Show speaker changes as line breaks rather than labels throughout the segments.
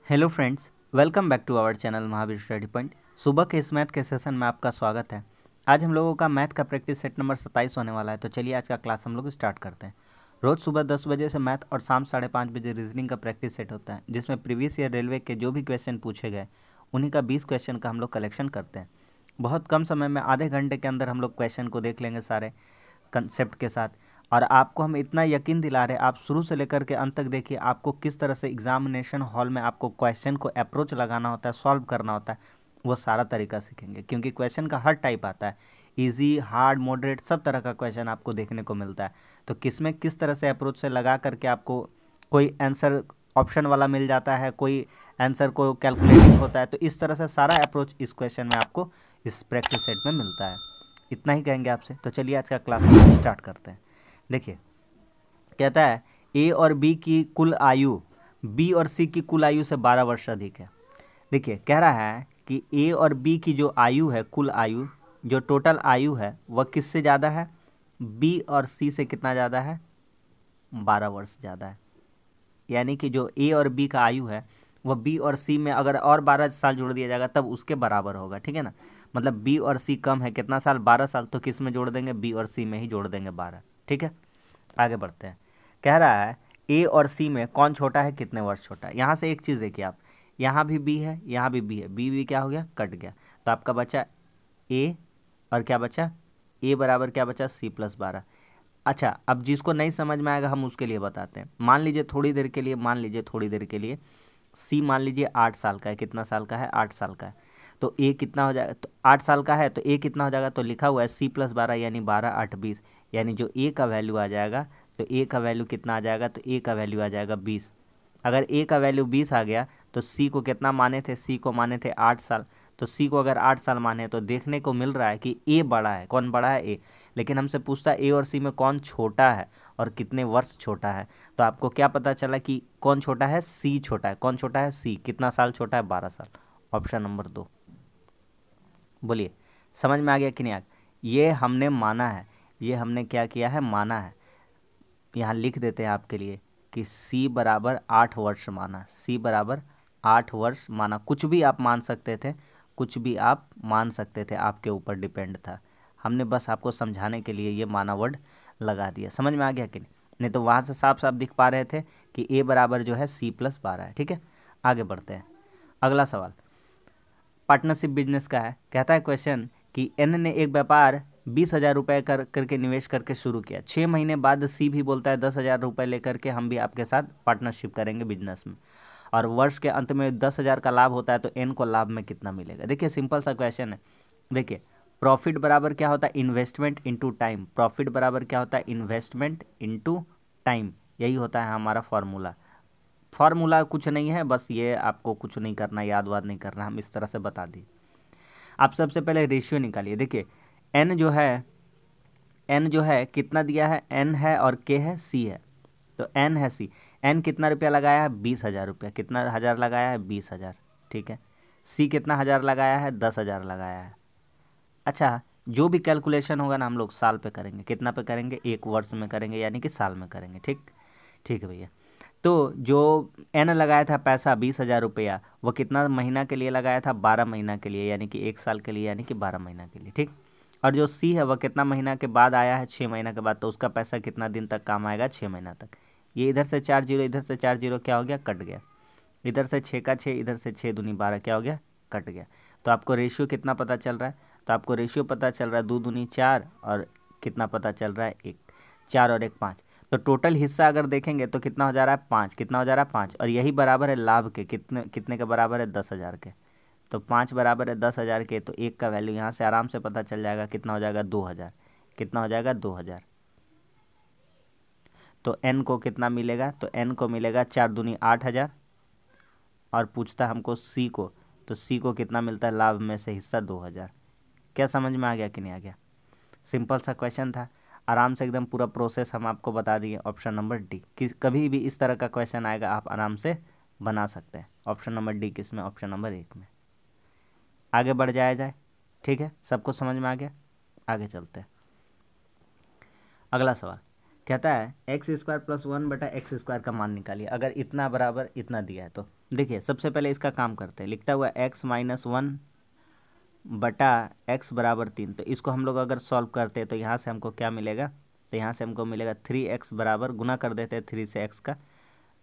Hello friends, welcome back to our channel Mahavir study point. सुबह के इस मैथ के सेशन में आपका स्वागत है। आज हम लोगों का मैथ का प्रैक्टिस सेट नंबर 27 होने वाला है। तो चलिए आज का क्लास हम लोग स्टार्ट करते हैं। रोज़ सुबह 10 बजे से मैथ और शाम 5:30 बजे रीजनिंग का प्रैक्टिस सेट होता है, जिसमें प्रीवियस ईयर रेलवे के जो भी क्वेश्चन पूछे गए उन्हीं का 20 क्वेश्चन का हम लोग कलेक्शन करते हैं। बहुत कम समय में आधे घंटे के अंदर हम लोग क्वेश्चन को देख लेंगे सारे कंसेप्ट के साथ। और आपको हम इतना यकीन दिला रहे हैं, आप शुरू से लेकर के अंत तक देखिए आपको किस तरह से एग्जामिनेशन हॉल में आपको क्वेश्चन को अप्रोच लगाना होता है, सॉल्व करना होता है, वो सारा तरीका सीखेंगे। क्योंकि क्वेश्चन का हर टाइप आता है, इजी, हार्ड, मॉडरेट, सब तरह का क्वेश्चन आपको देखने को मिलता है। तो किस में किस तरह से अप्रोच से लगा करके आपको कोई आंसर ऑप्शन वाला मिल जाता है, कोई आंसर को कैलकुलेटिंग होता है। तो इस तरह से सारा अप्रोच इस क्वेश्चन में आपको इस प्रैक्टिस सेट में मिलता है। इतना ही कहेंगे आपसे। तो चलिए आज का क्लास स्टार्ट करते हैं। देखिए, कहता है ए और बी की कुल आयु बी और सी की कुल आयु से 12 वर्ष अधिक है। देखिए, कह रहा है कि ए और बी की जो आयु है, कुल आयु, जो टोटल आयु है, वह किससे ज़्यादा है? बी और सी से कितना ज़्यादा है? 12 वर्ष ज़्यादा है। यानी कि जो ए और बी का आयु है वह बी और सी में अगर और 12 साल जोड़ दिया जाएगा तब उसके बराबर होगा। ठीक है ना? मतलब बी और सी कम है कितना साल? 12 साल। तो किस में जोड़ देंगे? बी और सी में ही जोड़ देंगे 12। ठीक है, आगे बढ़ते हैं। कह रहा है ए और सी में कौन छोटा है, कितने वर्ष छोटा है। यहाँ से एक चीज़ देखिए आप, यहाँ भी बी है, यहाँ भी बी है, बी क्या हो गया? कट गया। तो आपका बचा ए और क्या बचा? ए बराबर क्या बचा? C+12। अच्छा, अब जिसको नहीं समझ में आएगा हम उसके लिए बताते हैं। मान लीजिए थोड़ी देर के लिए, सी मान लीजिए 8 साल का है। कितना साल का है? 8 साल का है। तो ए कितना हो जाएगा? तो 8 साल का है तो ए कितना हो जाएगा? तो लिखा हुआ है C+12 यानी 12 8 20। यानी जो ए का वैल्यू आ जाएगा, तो ए का वैल्यू कितना आ जाएगा? तो ए का वैल्यू आ जाएगा 20। अगर ए का वैल्यू 20 आ गया तो सी को कितना माने थे? सी को माने थे 8 साल। तो सी को अगर 8 साल माने तो देखने को मिल रहा है कि ए बड़ा है। कौन बड़ा है? ए। लेकिन हमसे पूछता है ए और सी में कौन छोटा है और कितने वर्ष छोटा है। तो आपको क्या पता चला कि कौन छोटा है? सी छोटा है। कौन छोटा है? सी। कितना साल छोटा है? 12 साल। Option number 2। बोलिए, समझ में आ गया कि नहीं आ गया? ये हमने माना है, ये हमने क्या किया है? माना है। यहाँ लिख देते हैं आपके लिए कि सी बराबर 8 वर्ष माना। सी बराबर 8 वर्ष माना। कुछ भी आप मान सकते थे, कुछ भी आप मान सकते थे, आपके ऊपर डिपेंड था। हमने बस आपको समझाने के लिए ये माना वर्ड लगा दिया। समझ में आ गया कि नहीं? नहीं तो वहाँ से साफ साफ दिख पा रहे थे कि ए बराबर जो है C+12 है। ठीक है, आगे बढ़ते हैं। अगला सवाल पार्टनरशिप बिजनेस का है। कहता है क्वेश्चन कि एन ने एक व्यापार 20,000 रुपये करके निवेश करके शुरू किया। 6 महीने बाद सी भी बोलता है 10,000 रुपये लेकर के हम भी आपके साथ पार्टनरशिप करेंगे बिजनेस में, और वर्ष के अंत में 10,000 का लाभ होता है। तो एन को लाभ में कितना मिलेगा? देखिए, सिंपल सा क्वेश्चन है। देखिए, प्रॉफिट बराबर क्या होता है? Investment into time. प्रॉफिट बराबर क्या होता है? Investment into time. यही होता है हमारा फॉर्मूला। फार्मूला कुछ नहीं है, बस ये आपको कुछ नहीं करना, याद वाद नहीं करना, हम इस तरह से बता दिए। आप सबसे पहले रेशियो निकालिए। देखिए, एन जो है कितना दिया है? एन है और के है, सी है। तो एन है सी। एन कितना रुपया लगाया है? 20,000 रुपया। कितना हज़ार लगाया है? 20,000। ठीक है। सी कितना हज़ार लगाया है? 10,000 लगाया है। अच्छा, जो भी कैलकुलेशन होगा ना हम लोग साल पे करेंगे। कितना पे करेंगे? एक वर्ष में करेंगे, यानी कि साल में करेंगे। ठीक, ठीक है भैया। तो जो एन लगाया था पैसा 20,000 रुपया, वो कितना महीना के लिए लगाया था? 12 महीना के लिए, यानी कि एक साल के लिए, यानी कि 12 महीना के लिए। ठीक। और जो सी है वह कितना महीना के बाद आया है? 6 महीना के बाद। तो उसका पैसा कितना दिन तक काम आएगा? 6 महीना तक। ये इधर से 4 जीरो, इधर से 4 जीरो क्या हो गया? कट गया। इधर से 6 का 6, इधर से 6 दूनी 12 क्या हो गया? कट गया। तो आपको रेशियो कितना पता चल रहा है? तो आपको रेशियो पता चल रहा है 2 दूनी 4, और कितना पता चल रहा है? 1। 4 और 1 5। तो टोटल हिस्सा अगर देखेंगे तो कितना हो जा रहा है? 5। कितना हो जा रहा है? 5। और यही बराबर है लाभ के। कितने कितने के बराबर है? 10,000 के। तो 5 बराबर है 10,000 के। तो 1 का वैल्यू यहाँ से आराम से पता चल जाएगा। कितना हो जाएगा? 2,000। कितना हो जाएगा? 2,000। तो n को कितना मिलेगा? तो n को मिलेगा 4 दूनी 8,000। और पूछता हमको सी को, तो सी को कितना मिलता है? लाभ में से हिस्सा 2,000। क्या समझ में आ गया कि नहीं आ गया? सिंपल सा क्वेश्चन था, आराम से एकदम पूरा प्रोसेस हम आपको बता दिए। Option number D. कि कभी भी इस तरह का क्वेश्चन आएगा आप आराम से बना सकते हैं। ऑप्शन नंबर डी किस में? ऑप्शन नंबर 1 में। आगे बढ़ जाया जाए। ठीक है, सबको समझ में आ गया? आगे चलते हैं। अगला सवाल कहता है एक्स स्क्वायर प्लस 1/x² का मान निकालिए अगर इतना बराबर इतना दिया है तो। देखिए सबसे पहले इसका काम करते हैं। लिखता हुआ x-1/x बराबर 3। तो इसको हम लोग अगर सॉल्व करते हैं तो यहाँ से हमको क्या मिलेगा, तो यहाँ से हमको मिलेगा 3x बराबर, गुना कर देते हैं 3 से x का,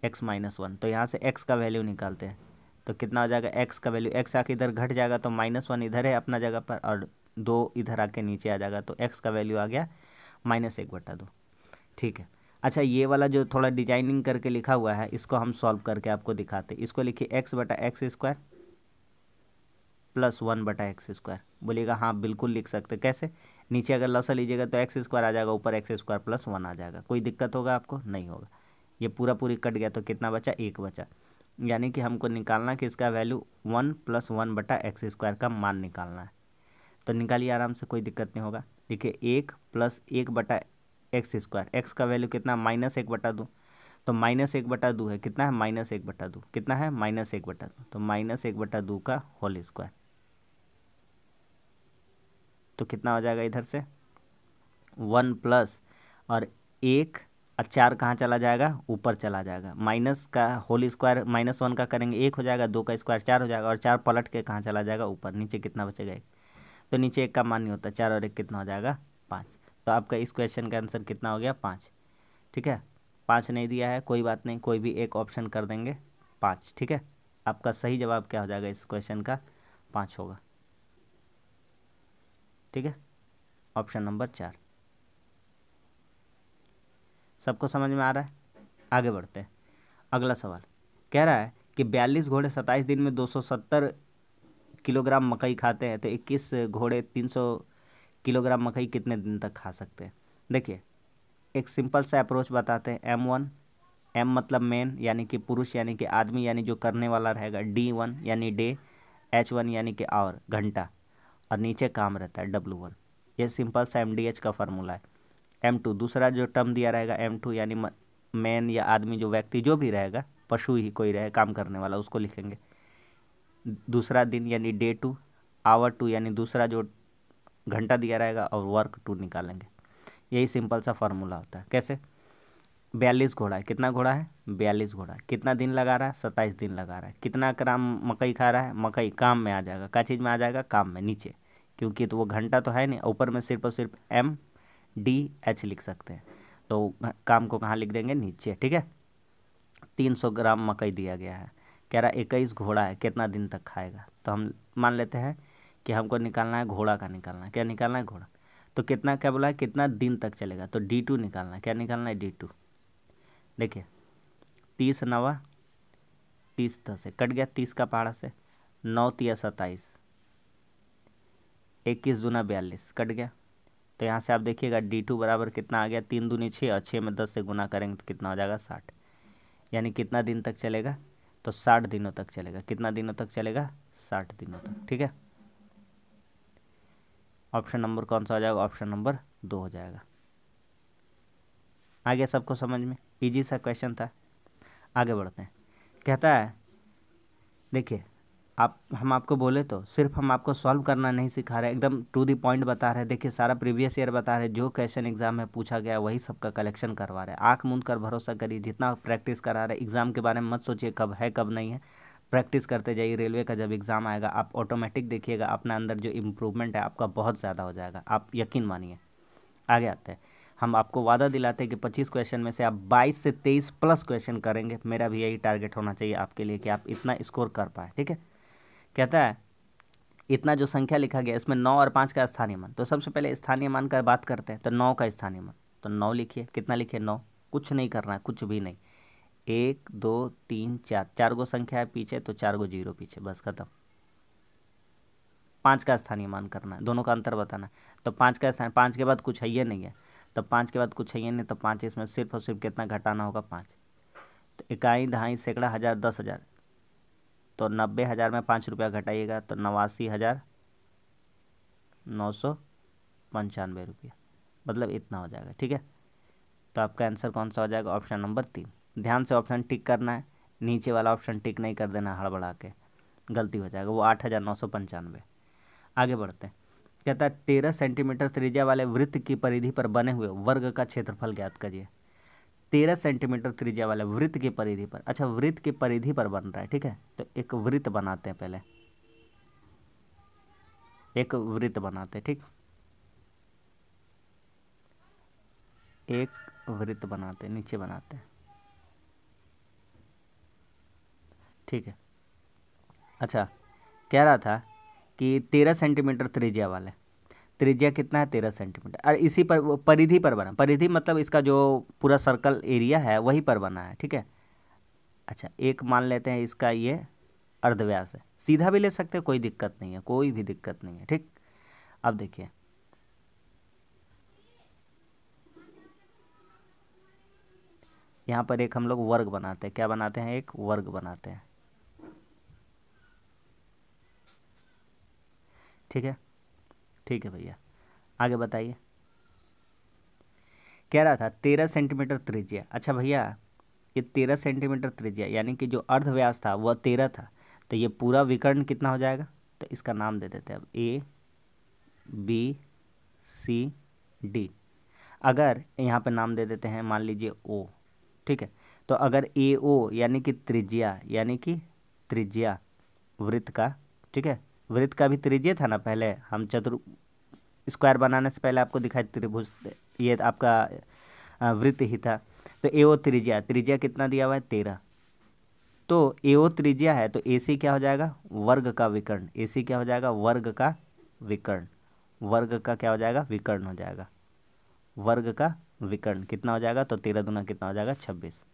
x-1। तो यहाँ से x का वैल्यू निकालते हैं तो कितना हो जाएगा, x का वैल्यू, x आके इधर घट जाएगा तो -1 इधर है अपना जगह पर और 2 इधर आके नीचे आ जाएगा, तो x का वैल्यू आ गया -1/2। ठीक है। अच्छा ये वाला जो थोड़ा डिजाइनिंग करके लिखा हुआ है इसको हम सॉल्व करके आपको दिखाते हैं। इसको लिखिए x/x² प्लस 1/x²। बोलिएगा हाँ बिल्कुल लिख सकते। कैसे, नीचे अगर लसा लीजिएगा तो x² आ जाएगा, ऊपर x² प्लस 1 आ जाएगा। कोई दिक्कत होगा आपको? नहीं होगा। ये पूरा पूरी कट गया तो कितना बचा, 1 बचा। यानी कि हमको निकालना कि इसका वैल्यू 1 + 1/x² का मान निकालना है। तो निकालिए आराम से, कोई दिक्कत नहीं होगा। देखिए 1 + 1/x², x का वैल्यू कितना, -1/2। तो -1/2 है, कितना है, -1/2। कितना है, -1/2। तो -1/2 का होल स्क्वायर। तो कितना हो जाएगा इधर से 1 प्लस और 1 और 4 कहाँ चला जाएगा, ऊपर चला जाएगा। माइनस का होल स्क्वायर -1 का करेंगे 1 हो जाएगा, 2 का स्क्वायर 4 हो जाएगा और 4 पलट के कहाँ चला जाएगा, ऊपर। नीचे कितना बचेगा, 1। तो नीचे 1 का मान नहीं होता, 4 और 1 कितना हो जाएगा, 5। तो आपका इस क्वेश्चन का आंसर कितना हो गया, 5। ठीक है, 5 नहीं दिया है, कोई बात नहीं, कोई भी एक ऑप्शन कर देंगे 5। ठीक है, आपका सही जवाब क्या हो जाएगा इस क्वेश्चन का, 5 होगा। ठीक है, ऑप्शन नंबर 4। सबको समझ में आ रहा है? आगे बढ़ते हैं। अगला सवाल कह रहा है कि 42 घोड़े 27 दिन में 270 किलोग्राम मकई खाते हैं, तो 21 घोड़े 300 किलोग्राम मकई कितने दिन तक खा सकते हैं। देखिए एक सिंपल सा अप्रोच बताते हैं। M1, M मतलब मेन यानी कि पुरुष यानी कि आदमी यानी जो करने वाला रहेगा, D1 यानी डे, H1 यानी कि आवर घंटा, और नीचे काम रहता है W1। ये सिंपल सा MDH का फार्मूला है। M2 दूसरा जो टर्म दिया रहेगा, M2 यानी मैन या आदमी, जो व्यक्ति जो भी रहेगा, पशु ही कोई रहे काम करने वाला, उसको लिखेंगे। दूसरा दिन यानी day2, आवर 2 यानी दूसरा जो घंटा दिया रहेगा, और वर्क 2 निकालेंगे। यही सिंपल सा फार्मूला होता है। कैसे, 42 घोड़ा है, कितना घोड़ा है, 42 घोड़ा। कितना दिन लगा रहा है, 27 दिन लगा रहा है। कितना ग्राम मकई खा रहा है, मकई काम में आ जाएगा, क्या चीज़ में आ जाएगा, काम में, नीचे, क्योंकि तो वो घंटा तो है नहीं, ऊपर में सिर्फ और सिर्फ MDH लिख सकते हैं, तो काम को कहाँ लिख देंगे, नीचे। ठीक है, 300 ग्राम मकई दिया गया है, कह रहा 21 घोड़ा है, कितना दिन तक खाएगा। तो हम मान लेते हैं कि हमको निकालना है घोड़ा का, निकालना है, क्या निकालना है, घोड़ा। तो कितना, क्या बोला है, कितना दिन तक चलेगा, तो D2 निकालना है, क्या निकालना है, D2। देखिए 30 9 30 10 से कट गया, 30 का पहाड़ा से, 9 3 27, 21 दूना 42 कट गया। तो यहाँ से आप देखिएगा D2 बराबर कितना आ गया, 3 दूनी 6 और 6 में 10 से गुना करेंगे तो कितना हो जाएगा, 60। यानी कितना दिन तक चलेगा, तो 60 दिनों तक चलेगा। कितना दिनों तक चलेगा, 60 दिनों तक। ठीक है, ऑप्शन नंबर कौन सा हो जाएगा, ऑप्शन नंबर 2 हो जाएगा। आ गया सबको समझ में, इजी सा क्वेश्चन था। आगे बढ़ते हैं। कहता है देखिए हम आपको बोले तो सिर्फ हम आपको सॉल्व करना नहीं सिखा रहे, एकदम टू दी पॉइंट बता रहे हैं। देखिए सारा प्रीवियस ईयर बता रहे हैं, जो क्वेश्चन एग्जाम में पूछा गया वही सबका कलेक्शन करवा रहे हैं। आँख मूंद कर भरोसा करिए, जितना प्रैक्टिस करा रहे, एग्जाम के बारे में मत सोचिए कब है कब नहीं है, प्रैक्टिस करते जाइए। रेलवे का जब एग्ज़ाम आएगा आप ऑटोमेटिक देखिएगा अपना अंदर जो इम्प्रूवमेंट है आपका बहुत ज़्यादा हो जाएगा, आप यकीन मानिए। आगे आते हैं। हम आपको वादा दिलाते हैं कि 25 क्वेश्चन में से आप 22 से 23 प्लस क्वेश्चन करेंगे। मेरा भी यही टारगेट होना चाहिए आपके लिए कि आप इतना स्कोर कर पाए। ठीक है, कहता है इतना जो संख्या लिखा गया इसमें 9 और 5 का स्थानीय मान। तो सबसे पहले स्थानीय मान का बात करते हैं, तो 9 का स्थानीय मान, तो 9 लिखिए। कितना लिखिए, 9। कुछ नहीं करना है, कुछ भी नहीं। 1 2 3 4, 4 गो संख्या है पीछे तो 4 गो जीरो पीछे, बस खत्म। 5 का स्थानीय मान करना है, दोनों का अंतर बताना है। तो 5 का स्थान, 5 के बाद कुछ है ये नहीं है, तो 5 के बाद कुछ है ये नहीं, तो 5 इसमें सिर्फ और सिर्फ कितना घटाना होगा, 5। तो इकाई दहाई सैकड़ा हज़ार 10,000, तो 90,000 में 5 रुपया घटाइएगा तो 89,995 रुपया, मतलब इतना हो जाएगा। ठीक है, तो आपका आंसर कौन सा हो जाएगा, ऑप्शन नंबर 3। ध्यान से ऑप्शन टिक करना है, नीचे वाला ऑप्शन टिक नहीं कर देना हड़बड़ा के, गलती हो जाएगा, वो 8,995। आगे बढ़ते हैं। कहता है 13 सेंटीमीटर त्रिज्या वाले वृत्त की परिधि पर बने हुए वर्ग का क्षेत्रफल ज्ञात करिए। 13 सेंटीमीटर त्रिज्या वाले वृत्त की परिधि पर, अच्छा वृत्त की परिधि पर बन रहा है, ठीक है। तो एक वृत्त बनाते हैं, पहले एक वृत्त बनाते हैं, ठीक, एक वृत्त बनाते हैं, नीचे बनाते हैं, ठीक है। अच्छा कह रहा था कि 13 सेंटीमीटर त्रिज्या वाले, त्रिज्या कितना है 13 सेंटीमीटर, और इसी पर वो परिधि पर बना, परिधि मतलब इसका जो पूरा सर्कल एरिया है वही पर बना है, ठीक है। अच्छा एक मान लेते हैं इसका ये अर्धव्यास है, सीधा भी ले सकते हैं, कोई दिक्कत नहीं है, कोई भी दिक्कत नहीं है, ठीक। अब देखिए यहाँ पर एक हम लोग वर्ग बनाते हैं, क्या बनाते हैं, एक वर्ग बनाते हैं, ठीक है, ठीक है भैया। आगे बताइए। कह रहा था 13 सेंटीमीटर त्रिज्या, अच्छा भैया ये 13 सेंटीमीटर त्रिज्या यानी कि जो अर्धव्यास था वह 13 था, तो ये पूरा विकर्ण कितना हो जाएगा, तो इसका नाम दे देते हैं अब ए बी सी डी। अगर यहाँ पे नाम दे देते हैं मान लीजिए ओ, ठीक है। तो अगर ए ओ यानी कि त्रिज्या, यानी कि त्रिज्या वृत्त का, ठीक है, वृत्त का भी त्रिज्या था ना, पहले हम स्क्वायर बनाने से पहले आपको दिखाई त्रिभुज, ये आपका वृत्त ही था। तो एओ त्रिज्या, त्रिज्या कितना दिया हुआ है 13, तो एओ त्रिज्या है तो एसी क्या हो जाएगा, वर्ग का विकर्ण, एसी क्या हो जाएगा, वर्ग का विकर्ण, वर्ग का क्या हो जाएगा, विकर्ण हो जाएगा, वर्ग का विकर्ण कितना हो जाएगा, तो 13 दूना कितना हो जाएगा 26।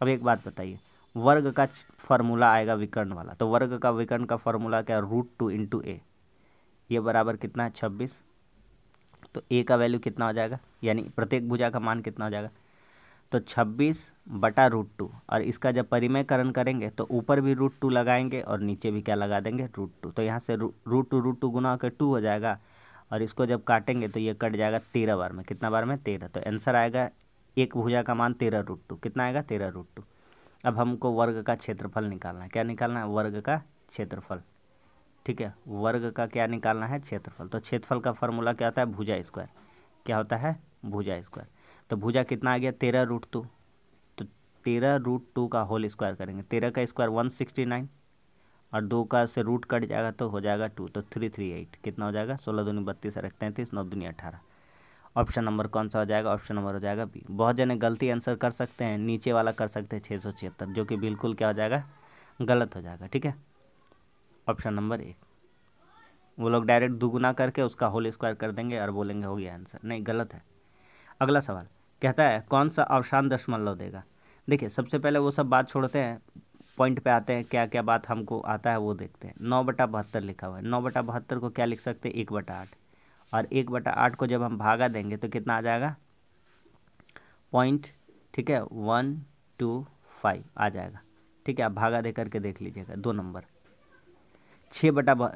अब एक बात बताइए, वर्ग का फॉर्मूला आएगा विकर्ण वाला, तो वर्ग का विकर्ण का फॉर्मूला क्या, √2 इंटू ए, ये बराबर कितना है 26। तो ए का वैल्यू कितना हो जाएगा, यानी प्रत्येक भुजा का मान कितना हो जाएगा, तो 26/√2, और इसका जब परिमेयकरण करेंगे तो ऊपर भी √2 लगाएंगे और नीचे भी क्या लगा देंगे, √2, तो यहाँ से √2 गुना होकर 2 हो जाएगा, और इसको जब काटेंगे तो ये कट जाएगा 13 बार में, कितना बार में 13, तो आंसर आएगा एक भुजा का मान 13√2, कितना आएगा 13√2। अब हमको वर्ग का क्षेत्रफल निकालना है, क्या निकालना है, वर्ग का क्षेत्रफल, ठीक है, वर्ग का क्या निकालना है, क्षेत्रफल। तो क्षेत्रफल का फॉर्मूला क्या होता है, भुजा स्क्वायर, क्या होता है, भुजा स्क्वायर। तो भुजा कितना आ गया 13√2, तो 13√2 का होल स्क्वायर करेंगे, 13 का स्क्वायर 169, और 2 का से रूट कट जाएगा तो हो जाएगा 2, तो 338 कितना हो जाएगा, 16 दूनी 32 और 33, 9 दूनी 18। ऑप्शन नंबर कौन सा हो जाएगा, ऑप्शन नंबर हो जाएगा बी। बहुत जने गलती आंसर कर सकते हैं, नीचे वाला कर सकते हैं 676, जो कि बिल्कुल क्या हो जाएगा, गलत हो जाएगा, ठीक है। ऑप्शन नंबर ए, वो लोग डायरेक्ट दुगुना करके उसका होल स्क्वायर कर देंगे और बोलेंगे हो गया आंसर, नहीं गलत है। अगला सवाल कहता है कौन सा अवशान दशमलव देगा। देखिए सबसे पहले वो सब बात छोड़ते हैं, पॉइंट पे आते हैं, क्या क्या बात हमको आता है वो देखते हैं। 9/72 लिखा हुआ है, 9/72 को क्या लिख सकते हैं, 1/8, और 1/8 को जब हम भागा देंगे तो कितना आ जाएगा, पॉइंट, ठीक है 125 आ जाएगा, ठीक है। आप भागा दे करके देख लीजिएगा, 2 नंबर। 6/72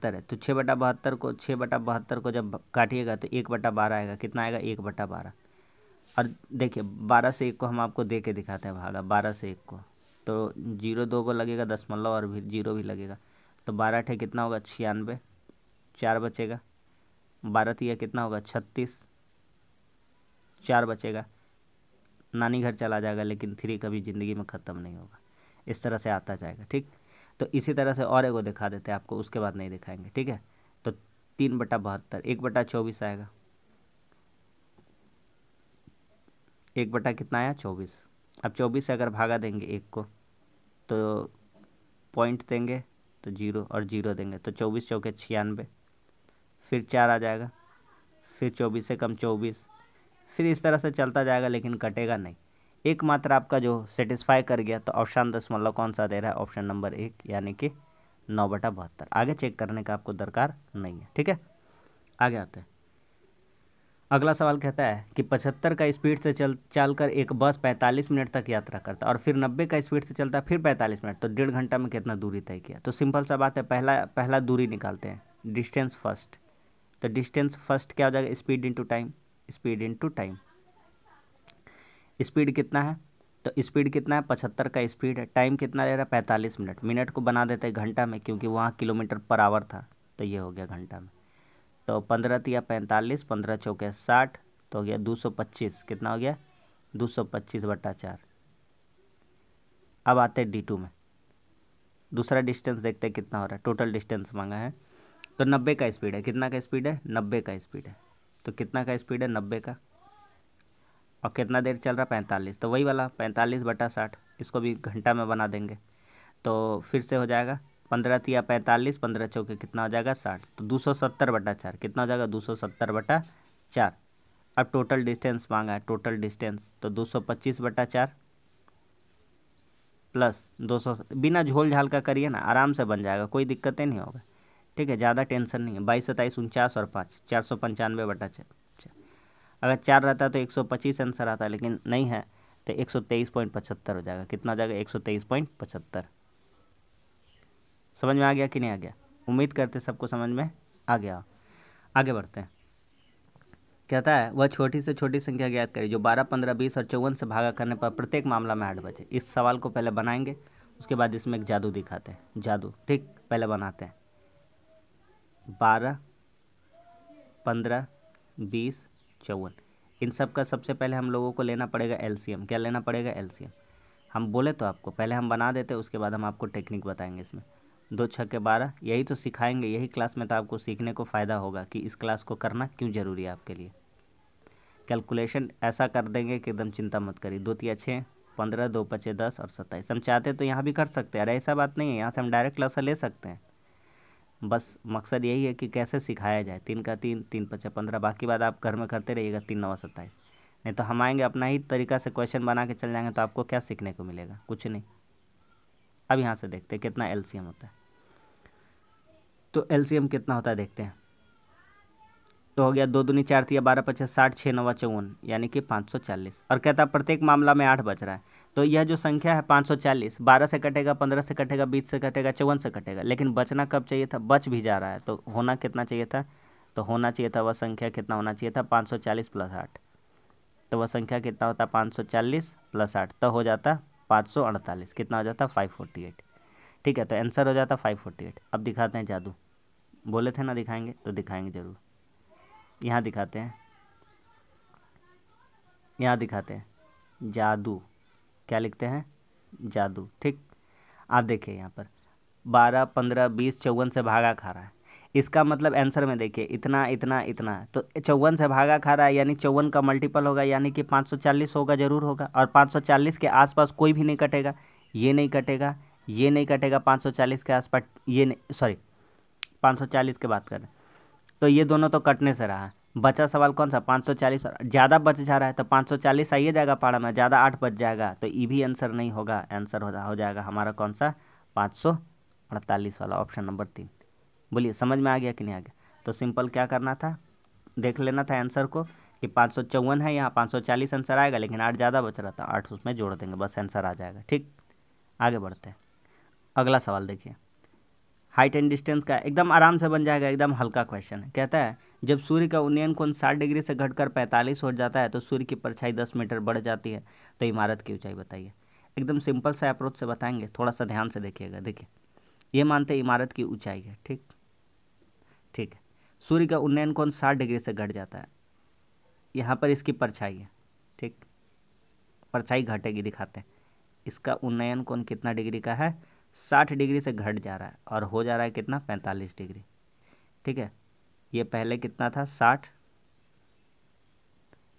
है, तो 6/72 को जब काटिएगा तो 1/12 आएगा, कितना आएगा 1/12। और देखिए 12 से 1 को हम आपको दे के दिखाते हैं भागा, 12 से 1 को, तो 0 2 को लगेगा दशमलव और भी 0 भी लगेगा, तो 12 ठे कितना होगा 96, 4 बचेगा, 12 तिया कितना होगा 36, 4 बचेगा, नानी घर चला जाएगा, लेकिन 3 कभी ज़िंदगी में ख़त्म नहीं होगा, इस तरह से आता जाएगा, ठीक। तो इसी तरह से और एक को दिखा देते हैं आपको, उसके बाद नहीं दिखाएंगे, ठीक है। तो 3/72, 1/24 आएगा, 1 कितना आया 24। अब 24 से अगर भागा देंगे 1 को तो पॉइंट देंगे तो 0 और 0 देंगे, तो 24 चौके 96, फिर 4 आ जाएगा, फिर 24 से कम 24, फिर इस तरह से चलता जाएगा, लेकिन कटेगा नहीं। एकमात्र आपका जो सेटिस्फाई कर गया, तो अवशान दशमलव कौन सा दे रहा है, ऑप्शन नंबर 1 यानी कि 9/72। आगे चेक करने का आपको दरकार नहीं है, ठीक है। आगे आते हैं। अगला सवाल कहता है कि 75 का स्पीड से चल कर एक बस 45 मिनट तक यात्रा करता है, और फिर 90 का स्पीड से चलता है फिर 45 मिनट, तो 1.5 घंटा में कितना दूरी तय किया। तो सिंपल सा बात है, पहला दूरी निकालते हैं, डिस्टेंस फर्स्ट। तो डिस्टेंस फर्स्ट क्या हो जाएगा, speed into time, speed into time. Speed कितना है, तो स्पीड कितना है 75 का स्पीड है, टाइम कितना ले रहा है 45 मिनट, मिनट को बना देते हैं घंटा में, क्योंकि वहाँ किलोमीटर पर आवर था, तो ये हो गया घंटा में। तो 15 तिया 45, 15 चौके 60, तो हो गया 225। कितना हो गया? 225/4। अब आते हैं D2 में। दूसरा डिस्टेंस देखते हैं कितना हो रहा है। टोटल डिस्टेंस मांगा है, तो 90 का स्पीड है। कितना का स्पीड है? 90 का स्पीड है। तो कितना का स्पीड है? 90 का। और कितना देर चल रहा? 45। तो वही वाला 45/60, इसको भी घंटा में बना देंगे। तो फिर से हो जाएगा 15 तिया 45, 15 चौके कितना हो जाएगा? 60। तो 270/4 कितना हो जाएगा? 270/4। अब टोटल डिस्टेंस मांगा है, टोटल डिस्टेंस तो 225/4 प्लस 200। बिना झोल झाल का करिए ना, आराम से बन जाएगा, कोई दिक्कतें नहीं होगा। ठीक है, ज़्यादा टेंशन नहीं है। 22, 27, 49 और 5, 495/4। अगर 4 रहता तो 125 आंसर आता, लेकिन नहीं है, तो 123.75 हो जाएगा। कितना हो जाएगा? 123.75। समझ में आ गया कि नहीं आ गया? उम्मीद करते सबको समझ में आ गया। आगे बढ़ते हैं। कहता है वह छोटी से छोटी संख्या ज्ञात करें जो 12, 15, 20 और 54 से भागा करने पर प्रत्येक मामला में 8 बचे। इस सवाल को पहले बनाएंगे, उसके बाद इसमें एक जादू दिखाते हैं। जादू, ठीक, पहले बनाते हैं। 12, 15, 20, 54, इन सब का सबसे पहले हम लोगों को लेना पड़ेगा एलसीएम। क्या लेना पड़ेगा? एलसीएम। हम बोले तो आपको, पहले हम बना देते, उसके बाद हम आपको टेक्निक बताएंगे इसमें। 2 छक्के 12, यही तो सिखाएंगे, यही क्लास में तो आपको सीखने को फ़ायदा होगा कि इस क्लास को करना क्यों ज़रूरी है आपके लिए। कैलकुलेशन ऐसा कर देंगे कि एकदम चिंता मत करिए। 2 तिया 6, 15, 2 पचे 10 और 27। हम चाहते तो यहाँ भी कर सकते हैं, अरे ऐसा बात नहीं है, यहाँ से हम डायरेक्ट क्लास ले सकते हैं। बस मकसद यही है कि कैसे सिखाया जाए। 3 का 3, 3 पचे 15, बाकी बात आप घर में करते रहिएगा। 3 9 27। नहीं तो हम आएंगे अपना ही तरीका से क्वेश्चन बना के चल जाएंगे, तो आपको क्या सीखने को मिलेगा? कुछ नहीं। अब यहाँ से देखते हैं कितना एलसीएम होता है। तो एलसीएम कितना होता है देखते हैं। तो हो गया 2 दूनी 4 तिया 12 पचे 60, 6 नवा 54, यानी कि 540। और कहता है प्रत्येक मामला में 8 बच रहा है। तो यह जो संख्या है 540, 12 से कटेगा, 15 से कटेगा, 20 से कटेगा, 54 से कटेगा, लेकिन बचना कब चाहिए था? बच भी जा रहा है, तो होना कितना चाहिए था? तो होना चाहिए था, वह संख्या कितना होना चाहिए था? 540 + 8। तो वह संख्या कितना होता? 540 + 8, तो हो जाता 548। कितना हो जाता? 548। ठीक है, तो आंसर हो जाता 548। अब दिखाते हैं जादू। बोले थे ना दिखाएंगे, तो दिखाएंगे ज़रूर। यहाँ दिखाते हैं, यहाँ दिखाते हैं जादू। क्या लिखते हैं? जादू। ठीक, आप देखिए यहाँ पर 12, 15, 20, 54 से भागा खा रहा है। इसका मतलब आंसर में देखिए इतना इतना इतना, तो 54 से भागा खा रहा है, यानी 54 का मल्टीपल होगा, यानी कि 540 होगा, ज़रूर होगा। और 540 के आसपास कोई भी नहीं कटेगा, ये नहीं कटेगा, ये नहीं कटेगा 540 के आसपास, ये नहीं, सॉरी 540 की बात करें, तो ये दोनों तो कटने से रहा है। बचा सवाल कौन सा? 540। और ज़्यादा बच जा रहा है, तो 540 आइए जाएगा पाड़ा में, ज़्यादा 8 बच जाएगा, तो ये भी आंसर नहीं होगा। आंसर हो जाएगा हमारा कौन सा? 548 वाला, ऑप्शन नंबर 3। बोलिए समझ में आ गया कि नहीं आ गया? तो सिंपल क्या करना था, देख लेना था आंसर को कि 554 है, यहाँ 540 आंसर आएगा, लेकिन 8 ज़्यादा बच रहा था, 8 उसमें जोड़ देंगे, बस आंसर आ जाएगा। ठीक, आगे बढ़ते हैं। अगला सवाल देखिए, हाइट एंड डिस्टेंस का एकदम आराम से बन जाएगा, एकदम हल्का क्वेश्चन है। कहता है जब सूर्य का उन्नयन कोण 60 डिग्री से घटकर 45 हो जाता है तो सूर्य की परछाई 10 मीटर बढ़ जाती है, तो इमारत की ऊंचाई बताइए। एकदम सिंपल सा अप्रोच से बताएंगे, थोड़ा सा ध्यान से देखिएगा। देखिए, ये मानते हैं इमारत की ऊंचाई है। ठीक, ठीक है, सूर्य का उन्नयन कोण 60 डिग्री से घट जाता है, यहाँ पर इसकी परछाई है। ठीक, परछाई घटेगी, दिखाते हैं। इसका उन्नयन कोण कितना डिग्री का है? 60 डिग्री से घट जा रहा है, और हो जा रहा है कितना? 45 डिग्री। ठीक है, ये पहले कितना था? 60,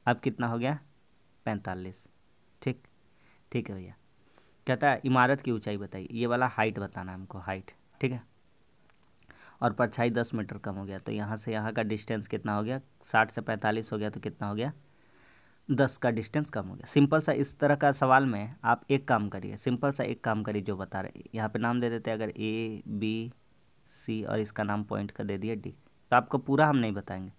अब कितना हो गया? 45। ठीक, ठीक है भैया। कहता है इमारत की ऊंचाई बताइए, ये वाला हाइट बताना है हमको, हाइट। ठीक है, और परछाई 10 मीटर कम हो गया, तो यहाँ से यहाँ का डिस्टेंस कितना हो गया? 60 से 45 हो गया, तो कितना हो गया? 10 का डिस्टेंस कम हो गया। सिंपल सा इस तरह का सवाल में आप एक काम करिए, सिंपल सा एक काम करिए जो बता रहे, यहाँ पे नाम दे देते हैं, अगर ABC और इसका नाम पॉइंट का दे दिया D, तो आपको पूरा हम नहीं बताएंगे,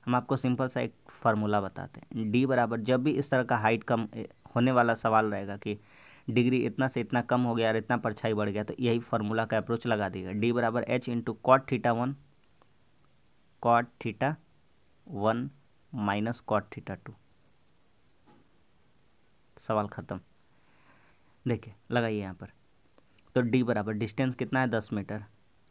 हम आपको सिंपल सा एक फार्मूला बताते हैं। D बराबर, जब भी इस तरह का हाइट कम होने वाला सवाल रहेगा कि डिग्री इतना से इतना कम हो गया और इतना परछाई बढ़ गया, तो यही फार्मूला का अप्रोच लगा देगा। D बराबर H into cot theta 1 minus cot theta 2। सवाल ख़त्म। देखिए लगाइए यहाँ पर, तो D बराबर डिस्टेंस कितना है? 10 मीटर।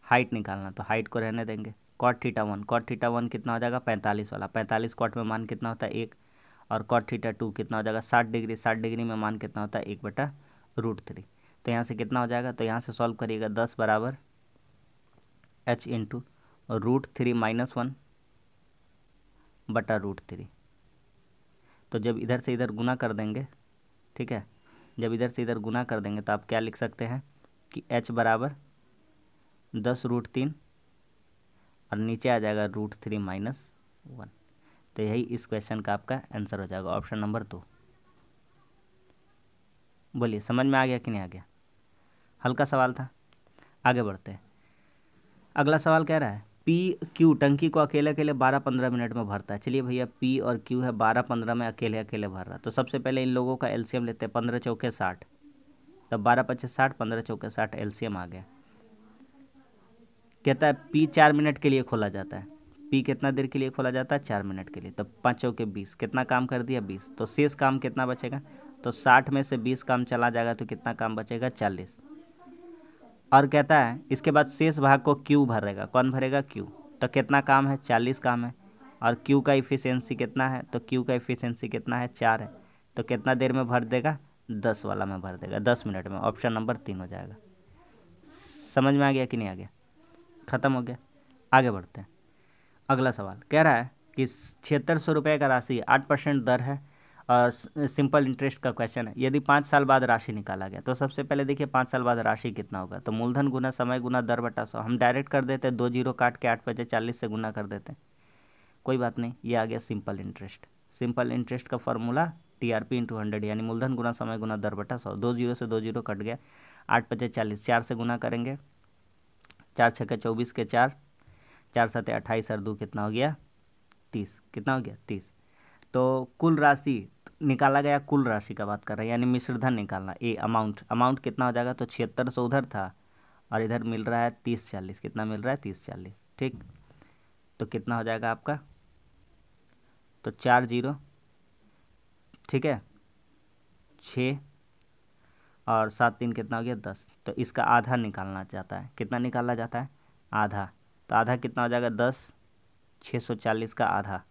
हाइट निकालना, तो हाइट को रहने देंगे, कॉट थीटा 1 कितना हो जाएगा 45 वाला, 45 कॉट में मान कितना होता है 1, और कॉट थीटा 2 कितना हो जाएगा 60 डिग्री, 60 डिग्री में मान कितना होता है 1/√3। तो यहाँ से कितना हो जाएगा, तो यहाँ से सॉल्व करिएगा 10 बराबर h इंटू √3 - 1/√3। तो जब इधर से इधर गुना कर देंगे, ठीक है, जब इधर से इधर गुना कर देंगे तो आप क्या लिख सकते हैं कि h बराबर 10√3 और नीचे आ जाएगा √3 - 1। तो यही इस क्वेश्चन का आपका आंसर हो जाएगा, ऑप्शन नंबर 2। बोलिए समझ में आ गया कि नहीं आ गया? हल्का सवाल था। आगे बढ़ते हैं। अगला सवाल कह रहा है पी क्यू टंकी को अकेले अकेले 12-15 मिनट में भरता है। चलिए भैया पी और क्यू है 12-15 में अकेले अकेले भर रहा है। तो सबसे पहले इन लोगों का एलसीएम लेते हैं, 15 चौके 60, तब 12-25 60, 15 चौके 60 एलसीएम आ गया। कहता है पी 4 मिनट के लिए खोला जाता है। पी कितना देर के लिए खोला जाता है 4 मिनट के लिए, तब 5 चौके 20, कितना काम कर दिया 20। तो शेष काम कितना बचेगा, तो 60 में से 20 काम चला जाएगा तो कितना काम बचेगा 40। और कहता है इसके बाद शेष भाग को क्यू भरेगा, कौन भरेगा क्यू। तो कितना काम है 40 काम है, और क्यू का इफिशियंसी कितना है, तो क्यू का इफिशियंसी कितना है 4 है। तो कितना देर में भर देगा 10 वाला में भर देगा, 10 मिनट में, ऑप्शन नंबर 3 हो जाएगा। समझ में आ गया कि नहीं आ गया? ख़त्म हो गया। आगे बढ़ते हैं। अगला सवाल कह रहा है कि 7600 रुपये का राशि 8% दर है और सिंपल इंटरेस्ट का क्वेश्चन है। यदि 5 साल बाद राशि निकाला गया, तो सबसे पहले देखिए 5 साल बाद राशि कितना होगा। तो मूलधन गुना समय गुना दर बटा 100, हम डायरेक्ट कर देते हैं, 2 जीरो काट के 8×40 से गुना कर देते हैं, कोई बात नहीं, ये आ गया सिंपल इंटरेस्ट। सिंपल इंटरेस्ट का फॉर्मूला TRP × 100, यानी मूलधन गुना समय गुना दर बटा 100। 2 जीरो से 2 जीरो कट गया, 8×40, 4 से गुना करेंगे, 4 छक्के 24 के 4, 4 सत्ते 28 और 2 कितना हो गया 30, कितना हो गया 30। तो कुल राशि निकाला गया, कुल राशि का बात कर रहे हैं, यानी मिश्रधन निकालना। अमाउंट कितना हो जाएगा, तो 7600 उधर था और इधर मिल रहा है 30-40, कितना मिल रहा है 30-40, ठीक। तो कितना हो जाएगा आपका, तो 4 जीरो, ठीक है, 6 और 7 3 कितना हो गया 10। तो इसका आधा निकालना चाहता है, कितना निकालना चाहता है आधा। तो आधा कितना हो जाएगा 10, 640 का आधा,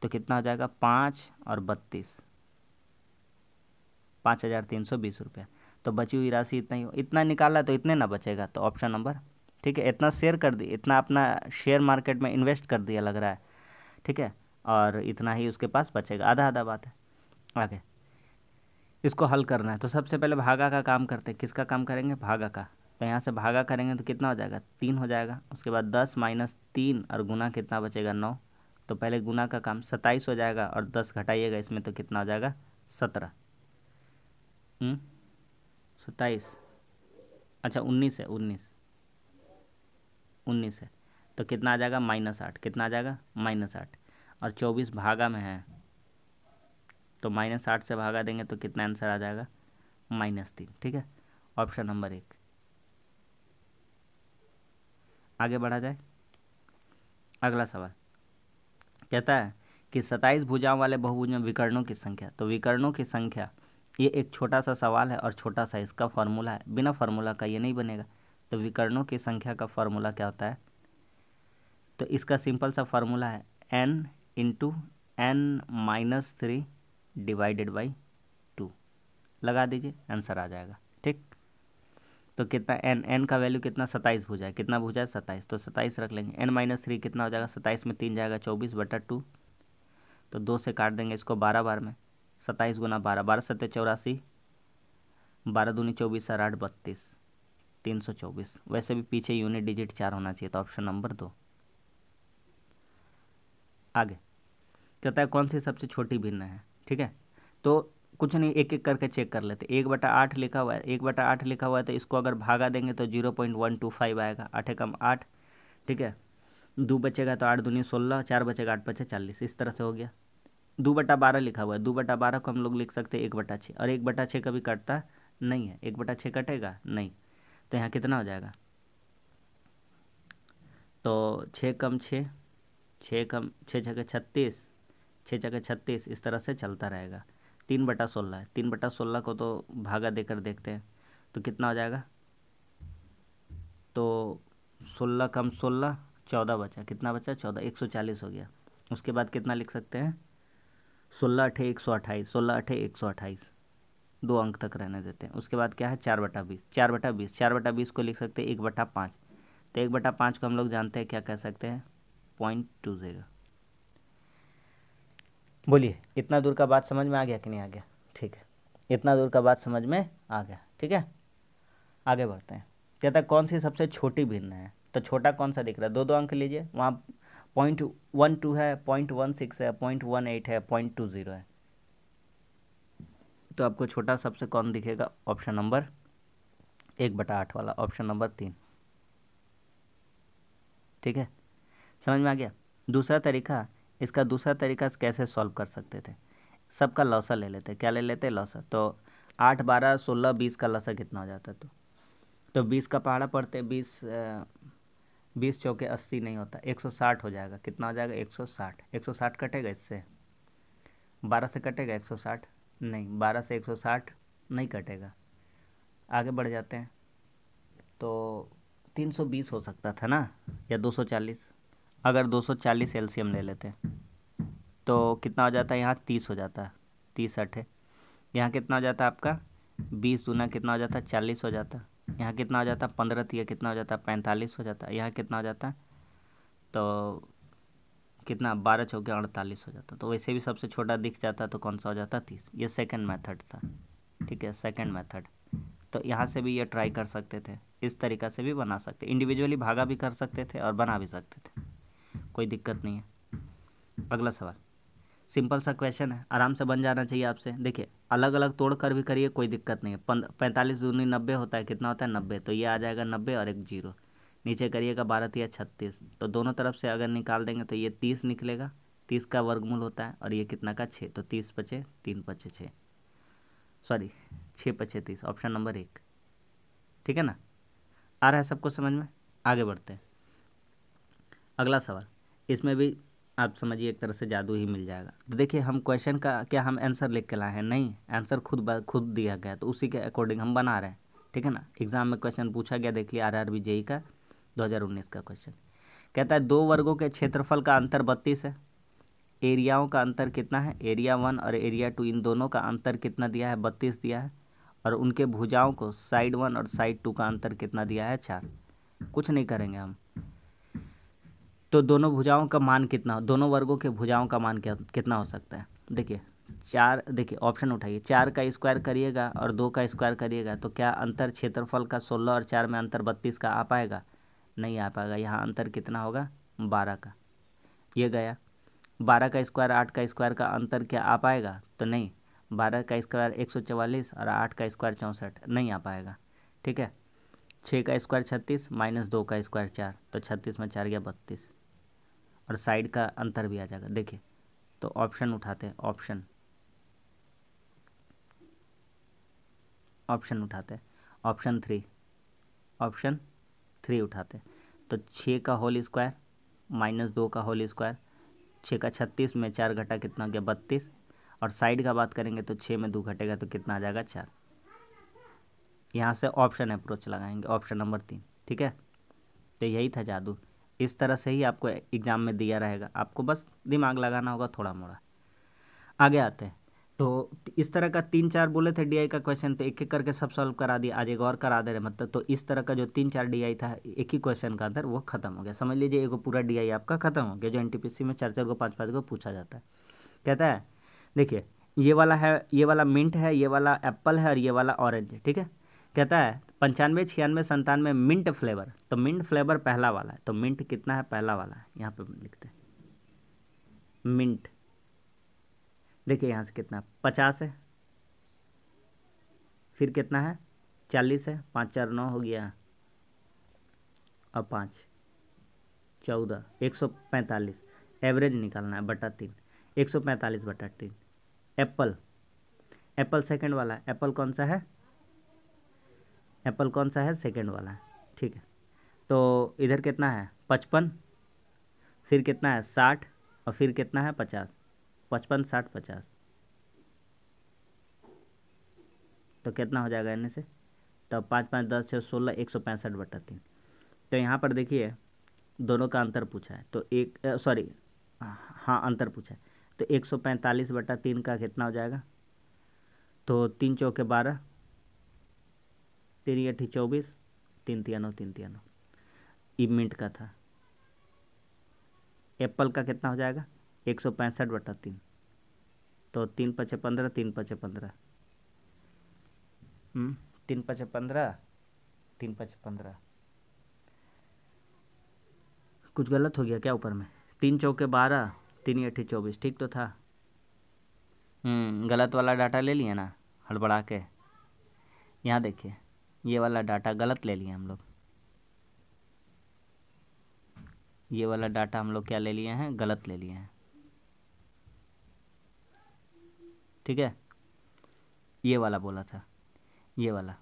तो कितना हो जाएगा 5 और 32, 5320 रुपया। तो बची हुई राशि इतना ही, इतना निकाला तो इतने ना बचेगा, तो ऑप्शन नंबर, ठीक है, इतना शेयर कर दिया, इतना अपना शेयर मार्केट में इन्वेस्ट कर दिया लग रहा है, ठीक है, और इतना ही उसके पास बचेगा, आधा आधा बात है। आगे इसको हल करना है, तो सबसे पहले भागा का काम करते हैं। किसका काम करेंगे, भागा का। तो यहाँ से भागा करेंगे तो कितना हो जाएगा 3 हो जाएगा, उसके बाद 10 - 3 और गुना कितना बचेगा 9। तो पहले गुना का काम 27 हो जाएगा और 10 घटाइएगा इसमें तो कितना हो जाएगा 17। 27, अच्छा 19 है, 19 है, तो कितना आ जाएगा -8, कितना आ जाएगा -8, और 24 भागा में है तो -8 से भागा देंगे तो कितना आंसर आ जाएगा -3, ठीक है, ऑप्शन नंबर 1। आगे बढ़ा जाए। अगला सवाल कहता है कि 27 भुजाओं वाले बहुभुज में विकर्णों की संख्या। तो विकर्णों की संख्या, ये एक छोटा सा सवाल है और छोटा सा इसका फॉर्मूला है, बिना फार्मूला का ये नहीं बनेगा। तो विकर्णों की संख्या का फॉर्मूला क्या होता है, तो इसका सिंपल सा फार्मूला है n × n-3 / 2, लगा दीजिए आंसर आ जाएगा, ठीक। तो कितना n का वैल्यू कितना 27 भुजा है, कितना भुजा है 27, तो 27 रख लेंगे। n-3 कितना हो जाएगा, 27 में 3 जाएगा 24/2, तो 2 से काट देंगे इसको 12 बार में, 27 × 12, 12 सत्ते 84, 12 दूनी 24 और 8 32, 324। वैसे भी पीछे यूनिट डिजिट 4 होना चाहिए, तो ऑप्शन नंबर 2। आगे कहता है कौन सी सबसे छोटी भिन्न है, ठीक है। तो कुछ नहीं, एक एक करके चेक कर लेते। 1/8 लिखा हुआ है, 1/8 लिखा हुआ है, तो इसको अगर भागा देंगे तो 0.125 आएगा, 8 कम 8, ठीक है, 2 बचेगा तो 8 दूनी 16, 4 बचेगा 8 बचे 40, इस तरह से हो गया। 2/12 लिखा हुआ है, 2/12 को हम लोग लिख सकते हैं 1/6, और 1/6 कभी कटता नहीं है, 1/6 कटेगा नहीं, तो यहाँ कितना हो जाएगा, तो 6 कम 6, 6 कम 6 छक्के 36, 6 छक्के 36, इस तरह से चलता रहेगा। 3/16 है, 3/16 को तो भागा देकर देखते हैं तो कितना हो जाएगा, तो 16 कम 16, 14 बचा, कितना बचा 14, 140 हो गया। उसके बाद कितना लिख सकते हैं 16 अठे 128, 16 अठे 128, 2 अंक तक रहने देते हैं। उसके बाद क्या है 4/20, 4/20, 4/20 को लिख सकते हैं 1/5। तो 1/5 को हम लोग जानते हैं क्या कह सकते हैं 0.20। बोलिए इतना दूर का बात समझ में आ गया कि नहीं आ गया? ठीक है, इतना दूर का बात समझ में आ गया। ठीक है, आगे बढ़ते हैं। कहता है कौन सी सबसे छोटी भिन्न है? तो छोटा कौन सा दिख रहा है? 2 अंक लीजिए, वहाँ 0.12 है, 0.16 है, 0.18 है, 0.20 है। तो आपको छोटा सबसे कौन दिखेगा? ऑप्शन नंबर 1/8 वाला, ऑप्शन नंबर 3। ठीक है, समझ में आ गया? दूसरा तरीका, इसका दूसरा तरीका कैसे सॉल्व कर सकते थे? सबका लौसा ले लेते, क्या ले लेते? लौसा। तो 8, 12, 16, 20 का लौसा कितना हो जाता? तो 20 का पहाड़ा पड़ते 20 चौके 80 नहीं होता, 160 हो जाएगा। कितना हो जाएगा 160? 160 कटेगा इससे, 12 से कटेगा 160? नहीं, 12 से 160 नहीं कटेगा। आगे बढ़ जाते हैं, तो 320 हो सकता था ना, या 240। अगर 240 एलसीएम ले लेते हैं तो कितना हो जाता है? यहाँ 30 हो जाता है, 30 अठे। यहाँ कितना हो जाता है आपका 20 दूना कितना हो जाता है 40 हो जाता है। यहाँ कितना हो जाता है 15 तिया कितना हो जाता है 45 हो जाता है। यहाँ कितना हो जाता है तो कितना 12 चौके 48 हो जाता। तो वैसे भी सबसे छोटा दिख जाता तो कौन सा हो जाता 30। ये सेकंड मेथड था। ठीक है, सेकंड मेथड। तो यहाँ से भी ये ट्राई कर सकते थे, इस तरीक़ा से भी बना सकते, इंडिविजुअली भागा भी कर सकते थे और बना भी सकते थे, कोई दिक्कत नहीं है। अगला सवाल सिंपल सा क्वेश्चन है, आराम से बन जाना चाहिए आपसे। देखिए अलग अलग तोड़ कर भी करिए, कोई दिक्कत नहीं है। 45 दूनी 90 होता है, कितना होता है 90। तो ये आ जाएगा 90 और एक जीरो। नीचे करिएगा 12 तिया 36। तो दोनों तरफ से अगर निकाल देंगे तो ये 30 निकलेगा, 30 का वर्गमूल होता है। और ये कितना का 6, तो 30 बचे 3 बचे 6, सॉरी 6 बचे 30, ऑप्शन नंबर 1। ठीक है ना, आ रहा है सबको समझ में? आगे बढ़ते हैं। अगला सवाल, इसमें भी आप समझिए एक तरह से जादू ही मिल जाएगा। तो देखिए हम क्वेश्चन का क्या हम आंसर लिख के लाए हैं? नहीं, आंसर खुद दिया गया, तो उसी के अकॉर्डिंग हम बना रहे हैं। ठीक है ना, एग्जाम में क्वेश्चन पूछा गया, देख लिया RRB JEE का 2019 का क्वेश्चन। कहता है 2 वर्गों के क्षेत्रफल का अंतर 32 है, एरियाओं का अंतर कितना है? एरिया 1 और एरिया 2 इन दोनों का अंतर कितना दिया है? 32 दिया है। और उनके भुजाओं को साइड 1 और साइड 2 का अंतर कितना दिया है? 4। कुछ नहीं करेंगे हम, तो दोनों भुजाओं का मान कितना, दोनों वर्गों के भुजाओं का मान कितना हो सकता है? देखिए 4, देखिए ऑप्शन उठाइए, 4 का स्क्वायर करिएगा और 2 का स्क्वायर करिएगा तो क्या अंतर क्षेत्रफल का 16 और 4 में अंतर 32 का आ पाएगा? नहीं आ पाएगा। यहाँ अंतर कितना होगा 12 का, ये गया। 12 का स्क्वायर 8 का स्क्वायर का अंतर क्या आ पाएगा? तो नहीं, 12 का स्क्वायर 144 और 8 का स्क्वायर 64, नहीं आ पाएगा। ठीक है, 6 का स्क्वायर 36 माइनस 2 का स्क्वायर 4, तो 36 में 4 गया 32, और साइड का अंतर भी आ जाएगा। देखिए तो ऑप्शन उठाते हैं, ऑप्शन उठाते हैं, ऑप्शन 3 उठाते हैं। तो 6 का होल स्क्वायर माइनस 2 का होल स्क्वायर, 6 का 36 में 4 घटा कितना हो गया 32, और साइड का बात करेंगे तो 6 में 2 घटेगा तो कितना आ जाएगा 4। यहाँ से ऑप्शन अप्रोच लगाएंगे, ऑप्शन नंबर 3। ठीक है, तो यही था जादू। इस तरह से ही आपको एग्ज़ाम में दिया रहेगा, आपको बस दिमाग लगाना होगा थोड़ा मोड़ा। आगे आते हैं, तो इस तरह का 3-4 बोले थे DI का क्वेश्चन, तो एक एक करके सब सॉल्व करा दिया। आज एक और करा दे रहे मतलब, तो इस तरह का जो 3-4 DI था एक ही क्वेश्चन का अंदर, वो खत्म हो गया। समझ लीजिए एक पूरा DI आपका खत्म हो गया, जो NTPC में 4-4 को 5-5 को पूछा जाता है। कहता है देखिए ये वाला है, ये वाला मिंट है, ये वाला एप्पल है और ये वाला ऑरेंज है। ठीक है, कहता है 95, 96, 97 मिंट फ्लेवर। तो मिंट फ्लेवर पहला वाला है, तो मिंट कितना है? पहला वाला है, यहाँ पे लिखते हैं मिंट। देखिए यहाँ से कितना 50 है, फिर कितना है 40 है, 5 4 9 हो गया, अब 5 14, 145। एवरेज निकालना है बटा 3, 145/3। एप्पल, एप्पल सेकंड वाला है, एप्पल कौन सा है? एप्पल कौन सा है? सेकंड वाला है। ठीक है, तो इधर कितना है 55, फिर कितना है 60, और फिर कितना है 50, 55 60 50, तो कितना हो जाएगा इनमें से? तो 5 5 10 6 16, 165/3। तो यहाँ पर देखिए दोनों का अंतर पूछा है तो एक सॉरी, हाँ अंतर पूछा है तो 145/3 का कितना हो जाएगा? तो 3 चौके 12, 3 अठी 24, 3 तिया 9, 3 तिया 9। ये मिनट का था। एप्पल का कितना हो जाएगा? 165/3, तो 3 पचे 15, 3 पचे 15, 3 पचे 15, 3 पचे 15। कुछ गलत हो गया क्या ऊपर में? 3 चौके 12, 3 अठी 24, ठीक तो था। गलत वाला डाटा ले लिए ना हड़बड़ा के। यहाँ देखिए, ये वाला डाटा गलत ले लिए हम लोग। ये वाला डाटा हम लोग क्या ले लिए हैं? गलत ले लिए हैं। ठीक है, ये वाला बोला था, ये वाला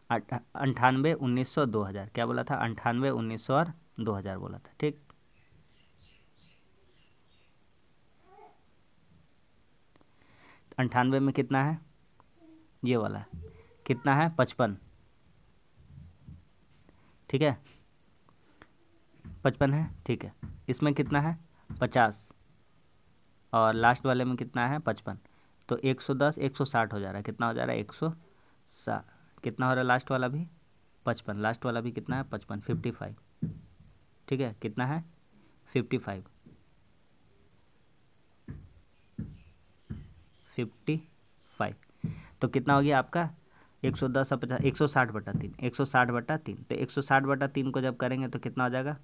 98, 1900, 2000 क्या बोला था? 98, 1900 और 2000 बोला था। ठीक, तो 98 में कितना है? ये वाला कितना है? 55। ठीक है, 55 है। ठीक है, इसमें कितना है? 50, और लास्ट वाले में कितना है? 55। तो 110, 160 हो जा रहा है। कितना हो जा रहा है? 160। कितना हो रहा है लास्ट वाला भी? 55। लास्ट वाला भी कितना है? 55, 55। ठीक है, कितना है? 55, 55। तो कितना हो गया आपका? 110 और 50, 160/3, 160/3। तो 160/3 को जब करेंगे तो कितना हो जाएगा?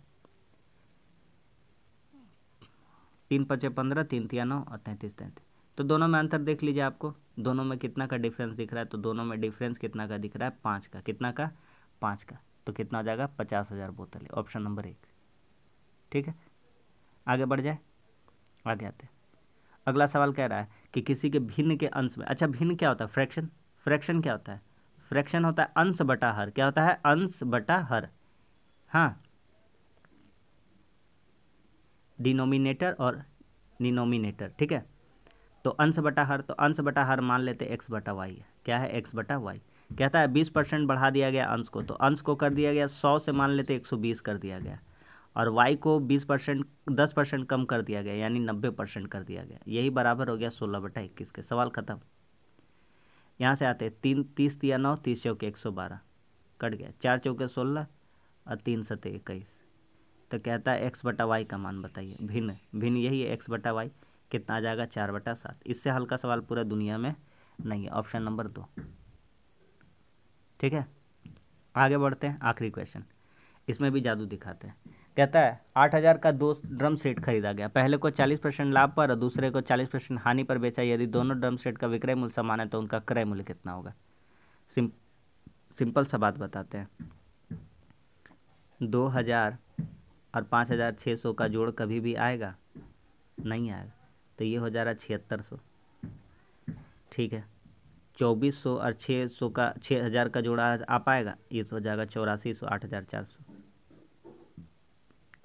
3 पचे 15, 3 तिया 9 और 33, 33। तो दोनों में अंतर देख लीजिए, आपको दोनों में कितना का डिफरेंस दिख रहा है? तो दोनों में डिफरेंस कितना का दिख रहा है? 5 का। कितना का? 5 का। तो कितना हो जाएगा? 50,000 बोतलें। Option number 1। ठीक है, आगे बढ़ जाए, आगे आते हैं। अगला सवाल कह रहा है कि किसी के भिन्न के अंश में, अच्छा भिन्न क्या होता है? फ्रैक्शन। फ्रैक्शन क्या होता है? फ्रैक्शन होता है अंश बटा हर। क्या होता है? अंश बटा हर। हाँ, डिनोमिनेटर और डिनोमिनेटर। ठीक है, तो अंश बटा हर, तो अंश बटा हर मान लेते एक्स बटा वाई है। क्या है? एक्स बटा वाई। कहता है 20% बढ़ा दिया गया अंश को, तो अंश को कर दिया गया 100 से मान लेते 120 कर दिया गया, और वाई को 20%, 10% कम कर दिया गया, यानी 90% कर दिया गया। यही बराबर हो गया 16/21 के। सवाल खत्म। यहाँ से आते 3, 30 तिया 9, 30 चौके 112, कट गया। 4 चौके 16 और 3 सते 21। तो कहता है एक्स बटा वाई का मान बताइए। भिन्न, भिन्न यही है एक्स बटा वाई। कितना आ जाएगा? 4/7। इससे हल्का सवाल पूरा दुनिया में नहीं है। Option number 2। ठीक है, आगे बढ़ते हैं। आखिरी क्वेश्चन, इसमें भी जादू दिखाते हैं। कहता है 8,000 का 2 ड्रम सेट खरीदा गया। पहले को 40% लाभ पर और दूसरे को 40% हानि पर बेचा। यदि दोनों ड्रम सेट का विक्रय मूल्य समान है तो उनका क्रय मूल्य कितना होगा? सिंपल सा बात बताते हैं। 2,000 और 5,600 का जोड़ कभी भी आएगा? नहीं आएगा। तो ये हो जा रहा है 7,600। ठीक है, 2,400 और 600 का 6,000 का जोड़ा आ पाएगा? ये तो हो जाएगा 8,400, 8,400।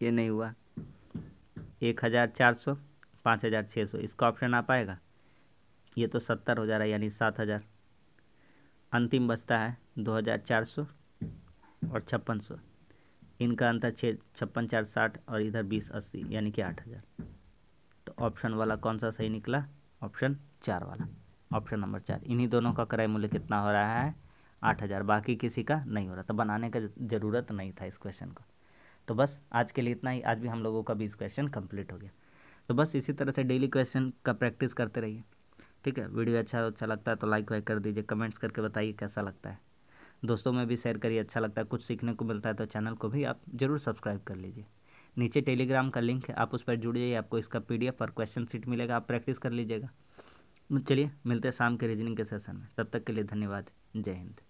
ये नहीं हुआ। 1,400, 5,600, इसका ऑप्शन आ पाएगा? ये तो 70 हो जा रहा है, यानी 7,000। अंतिम बचता है 2,400 और 5,600। इनका अंतर 56, 4, 60 और इधर 20, 80, यानी कि 8,000। तो ऑप्शन वाला कौन सा सही निकला? ऑप्शन 4 वाला, ऑप्शन नंबर 4। इन्हीं दोनों का क्रय मूल्य कितना हो रहा है? 8,000। बाकी किसी का नहीं हो रहा। तो बनाने का ज़रूरत नहीं था इस क्वेश्चन को। तो बस आज के लिए इतना ही। आज भी हम लोगों का 20 क्वेश्चन कंप्लीट हो गया। तो बस इसी तरह से डेली क्वेश्चन का प्रैक्टिस करते रहिए। ठीक है, वीडियो अच्छा लगता है तो लाइक वाइक कर दीजिए, कमेंट्स करके बताइए कैसा लगता है। दोस्तों में भी शेयर करिए, अच्छा लगता है, कुछ सीखने को मिलता है। तो चैनल को भी आप ज़रूर सब्सक्राइब कर लीजिए। नीचे टेलीग्राम का लिंक है, आप उस पर जुड़ जाइए। आपको इसका PDF और क्वेश्चन सीट मिलेगा, आप प्रैक्टिस कर लीजिएगा। चलिए मिलते हैं शाम के रीजनिंग के सेशन में। तब तक के लिए धन्यवाद। जय हिंद।